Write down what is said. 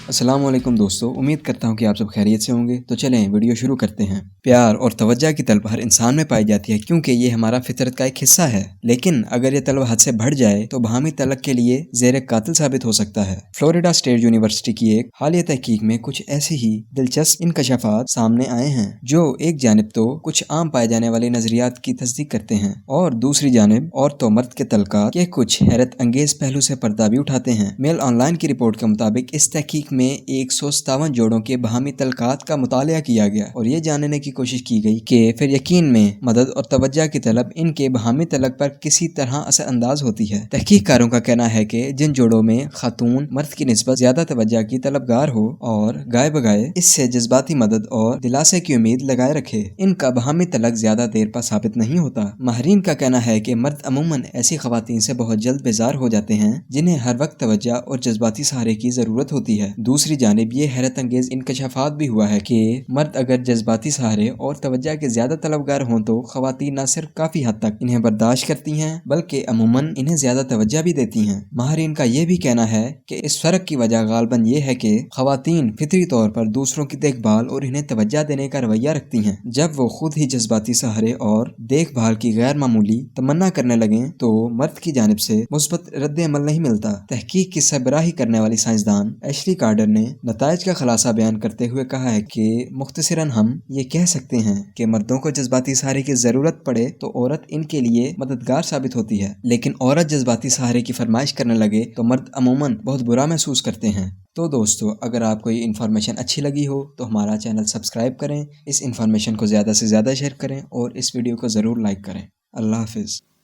السلام علیکم دوستو، امید کرتا ہوں کہ آپ سب خیریت سے ہوں گے۔ تو چلیں ویڈیو شروع کرتے ہیں۔ پیار اور توجہ کی طلب ہر انسان میں پائی جاتی ہے کیونکہ یہ ہمارا فطرت کا ایک حصہ ہے، لیکن اگر یہ طلب حد سے بڑھ جائے تو باہمی تعلق کے لیے زیر قاتل ثابت ہو سکتا ہے۔ فلوریڈا اسٹیٹ یونیورسٹی کی ایک حالیہ تحقیق میں کچھ ایسے ہی دلچسپ انکشافات سامنے آئے ہیں جو ایک جانب تو کچھ عام پائے جانے والے نظریات کی تصدیق کرتے ہیں اور دوسری جانب عورت و مرد کے تعلقات کے کچھ حیرت انگیز پہلو سے پردہ بھی اٹھاتے ہیں۔ میل آن لائن کی رپورٹ کے مطابق اس تحقیق میں 157 جوڑوں کے باہمی تعلقات کا مطالعہ کیا گیا اور یہ جاننے کی کوشش کی گئی کہ پھر یقین میں مدد اور توجہ کی طلب ان کے باہمی تعلق پر کسی طرح اثر انداز ہوتی ہے۔ تحقیق کاروں کا کہنا ہے کہ جن جوڑوں میں خاتون مرد کی نسبت زیادہ توجہ کی طلبگار ہو اور گائے بگائے اس سے جذباتی مدد اور دلاسے کی امید لگائے رکھے، ان کا باہمی تعلق زیادہ دیر پر ثابت نہیں ہوتا۔ ماہرین کا کہنا ہے کہ مرد عموماً ایسی خواتین سے بہت جلد بیزار ہو جاتے ہیں جنہیں ہر وقت توجہ اور جذباتی سہارے کی ضرورت ہوتی ہے۔ دوسری جانب یہ حیرت انگیز انکشافات بھی ہوا ہے کہ مرد اگر جذباتی سہارے اور توجہ کے زیادہ طلبگار ہوں تو خواتین نہ صرف کافی حد تک انہیں برداشت کرتی ہیں بلکہ عموماً انہیں زیادہ توجہ بھی دیتی ہیں۔ ماہرین کا یہ بھی کہنا ہے کہ اس فرق کی وجہ غالباً یہ ہے کہ خواتین فطری طور پر دوسروں کی دیکھ بھال اور انہیں توجہ دینے کا رویہ رکھتی ہیں، جب وہ خود ہی جذباتی سہارے اور دیکھ بھال کی غیر معمولی تمنا کرنے لگیں تو مرد کی جانب سے مثبت رد عمل نہیں ملتا۔ تحقیق کی سربراہی کرنے والی سائنسدان ایشلی کارٹر نے نتائج کا خلاصہ بیان کرتے ہوئے کہا ہے کہ مختصراً ہم یہ کہہ سکتے ہیں کہ مردوں کو جذباتی سہارے کی ضرورت پڑے تو عورت ان کے لیے مددگار ثابت ہوتی ہے، لیکن عورت جذباتی سہارے کی فرمائش کرنے لگے تو مرد عموماً بہت برا محسوس کرتے ہیں۔ تو دوستو، اگر آپ کو یہ انفارمیشن اچھی لگی ہو تو ہمارا چینل سبسکرائب کریں، اس انفارمیشن کو زیادہ سے زیادہ شیئر کریں اور اس ویڈیو کو ضرور لائک کریں۔ اللہ حافظ۔